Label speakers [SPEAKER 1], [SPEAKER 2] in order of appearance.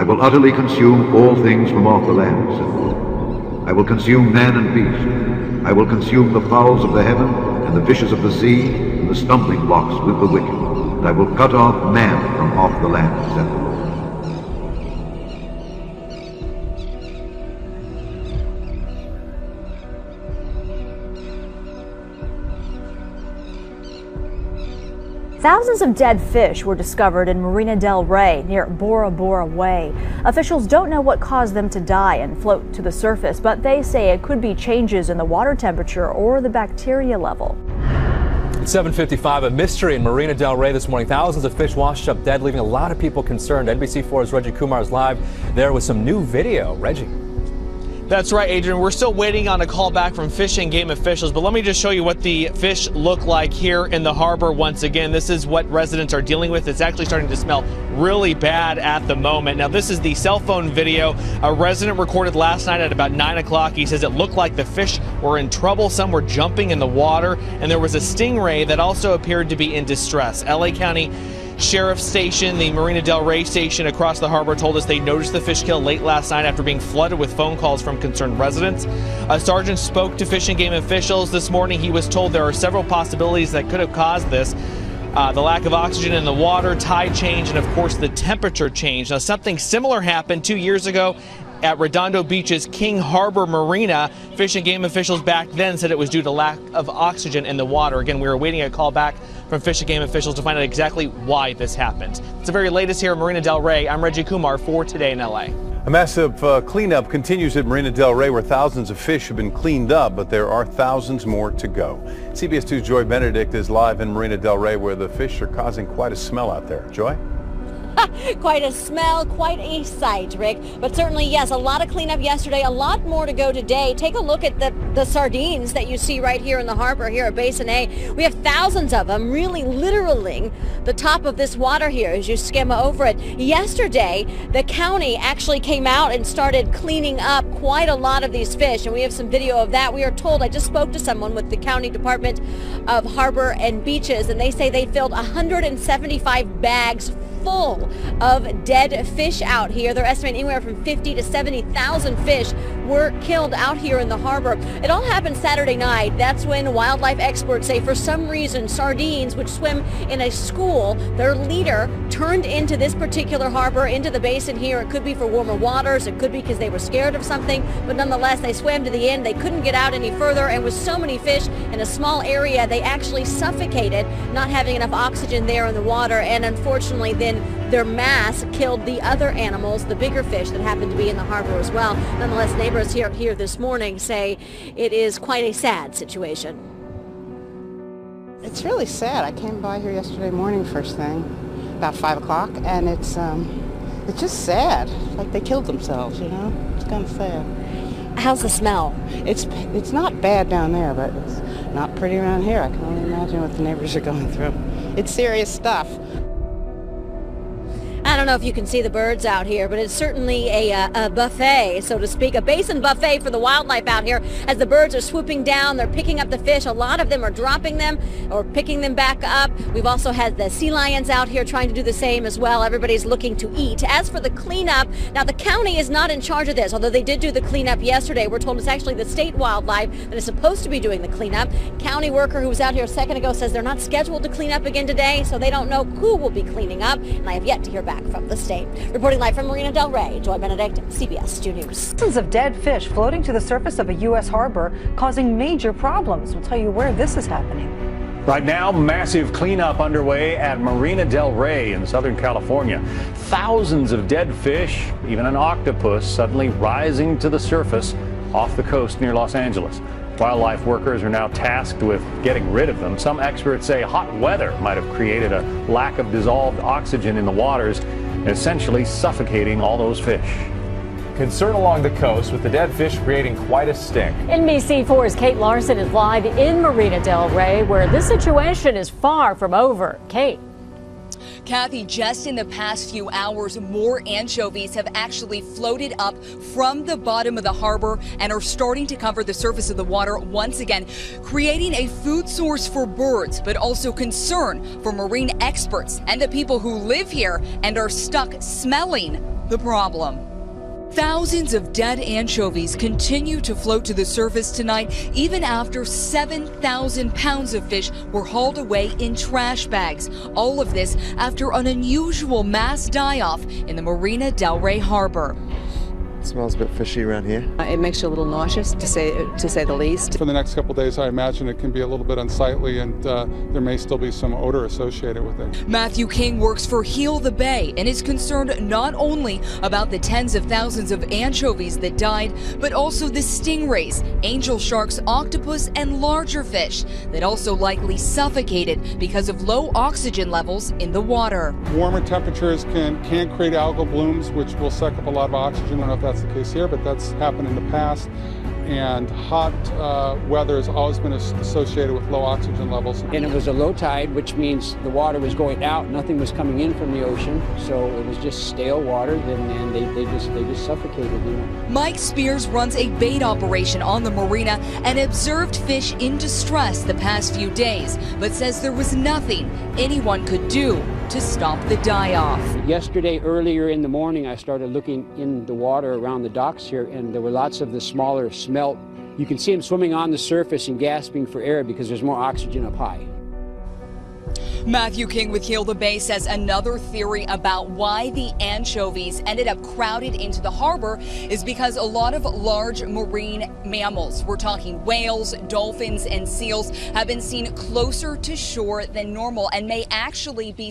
[SPEAKER 1] I will utterly consume all things from off the land, said the Lord. I will consume man and beast. I will consume the fowls of the heaven, and the fishes of the sea, and the stumbling blocks with the wicked. And I will cut off man from off the land, said the Lord.
[SPEAKER 2] Thousands of dead fish were discovered in Marina Del Rey near Bora Bora Way. Officials don't know what caused them to die and float to the surface, but they say it could be changes in the water temperature or the bacteria level.
[SPEAKER 3] It's 7:55, a mystery in Marina Del Rey this morning. Thousands of fish washed up dead, leaving a lot of people concerned. NBC4's Reggie Kumar is live there with some new video. Reggie.
[SPEAKER 4] That's right, Adrian. We're still waiting on a call back from Fish and Game officials, but let me just show you what the fish look like here in the harbor once again. This is what residents are dealing with. It's actually starting to smell really bad at the moment. Now, this is the cell phone video a resident recorded last night at about 9 o'clock. He says it looked like the fish were in trouble. Some were jumping in the water, and there was a stingray that also appeared to be in distress. LA County Sheriff's Station, the Marina Del Rey station across the harbor, told us they noticed the fish kill late last night after being flooded with phone calls from concerned residents. A sergeant spoke to Fish and Game officials this morning. He was told there are several possibilities that could have caused this. The lack of oxygen in the water, tide change, and of course the temperature change. Now, something similar happened 2 years ago at Redondo Beach's King Harbor Marina. Fish and Game officials back then said it was due to lack of oxygen in the water. Again, we are waiting a call back from Fish and Game officials to find out exactly why this happened. It's the very latest here at Marina Del Rey. I'm Reggie Kumar for Today in LA.
[SPEAKER 5] A massive cleanup continues at Marina Del Rey, where thousands of fish have been cleaned up, but there are thousands more to go. CBS 2's Joy Benedict is live in Marina Del Rey, where the fish are causing quite a smell out there. Joy?
[SPEAKER 6] Quite a smell, quite a sight, Rick. But certainly, yes, a lot of cleanup yesterday, a lot more to go today. Take a look at the sardines that you see right here in the harbor here at Basin A. We have thousands of them, really literally the top of this water here as you skim over it. Yesterday, the county actually came out and started cleaning up quite a lot of these fish, and we have some video of that. We are told, I just spoke to someone with the County Department of Harbor and Beaches, and they say they filled 175 bags full of dead fish out here. They're estimating anywhere from 50 to 70,000 fish were killed out here in the harbor. It all happened Saturday night. That's when wildlife experts say for some reason sardines, which swim in a school, their leader turned into this particular harbor, into the basin here. It could be for warmer waters. It could be because they were scared of something, but nonetheless they swam to the end. They couldn't get out any further, and with so many fish in a small area, they actually suffocated, not having enough oxygen there in the water, and unfortunately then their mass killed the other animals, the bigger fish that happened to be in the harbor as well. Nonetheless, neighbors here this morning say it is quite a sad situation.
[SPEAKER 7] It's really sad. I came by here yesterday morning first thing, about 5 o'clock, and it's just sad. Like they killed themselves, you know? It's kind of sad.
[SPEAKER 6] How's the smell?
[SPEAKER 7] It's not bad down there, but it's not pretty around here. I can only imagine what the neighbors are going through. It's serious stuff.
[SPEAKER 6] I don't know if you can see the birds out here, but it's certainly a buffet, so to speak, a basin buffet for the wildlife out here. As the birds are swooping down, they're picking up the fish. A lot of them are dropping them or picking them back up. We've also had the sea lions out here trying to do the same as well. Everybody's looking to eat. As for the cleanup, now the county is not in charge of this, although they did do the cleanup yesterday. We're told it's actually the state wildlife that is supposed to be doing the cleanup. County worker who was out here a second ago says they're not scheduled to clean up again today, so they don't know who will be cleaning up, and I have yet to hear back from the state. Reporting live from Marina Del Rey, Joy Benedict, CBS 2 News.
[SPEAKER 2] Thousands of dead fish floating to the surface of a U.S. harbor, causing major problems. We'll tell you where this is happening.
[SPEAKER 8] Right now, massive cleanup underway at Marina Del Rey in Southern California. Thousands of dead fish, even an octopus, suddenly rising to the surface off the coast near Los Angeles. Wildlife workers are now tasked with getting rid of them. Some experts say hot weather might have created a lack of dissolved oxygen in the waters, essentially suffocating all those fish.
[SPEAKER 3] Concern along the coast with the dead fish creating quite a stink.
[SPEAKER 9] NBC4's Kate Larson is live in Marina Del Rey, where this situation is far from over. Kate.
[SPEAKER 10] Kathy, just in the past few hours, more anchovies have actually floated up from the bottom of the harbor and are starting to cover the surface of the water once again, creating a food source for birds, but also concern for marine experts and the people who live here and are stuck smelling the problem. Thousands of dead anchovies continue to float to the surface tonight, even after 7,000 pounds of fish were hauled away in trash bags. All of this after an unusual mass die-off in the Marina Del Rey harbor.
[SPEAKER 11] It smells a bit fishy around here.
[SPEAKER 12] It makes you a little nauseous, to say the least.
[SPEAKER 13] For the next couple of days, I imagine it can be a little bit unsightly, and there may still be some odor associated with it.
[SPEAKER 10] Matthew King works for Heal the Bay and is concerned not only about the tens of thousands of anchovies that died, but also the stingrays, angel sharks, octopus, and larger fish that also likely suffocated because of low oxygen levels in the water.
[SPEAKER 13] Warmer temperatures can create algal blooms, which will suck up a lot of oxygen. I don't know if that's the case here, but that's happened in the past. And hot weather has always been associated with low oxygen levels.
[SPEAKER 14] And it was a low tide, which means the water was going out, nothing was coming in from the ocean, so it was just stale water, and they just suffocated. You know.
[SPEAKER 10] Mike Spears runs a bait operation on the marina and observed fish in distress the past few days, but says there was nothing anyone could do to stop the die-off.
[SPEAKER 14] Yesterday, earlier in the morning, I started looking in the water around the docks here, and there were lots of the smaller smelt. You can see them swimming on the surface and gasping for air because there's more oxygen up high.
[SPEAKER 10] Matthew King with Heal the Bay says another theory about why the anchovies ended up crowded into the harbor is because a lot of large marine mammals, we're talking whales, dolphins, and seals, have been seen closer to shore than normal and may actually be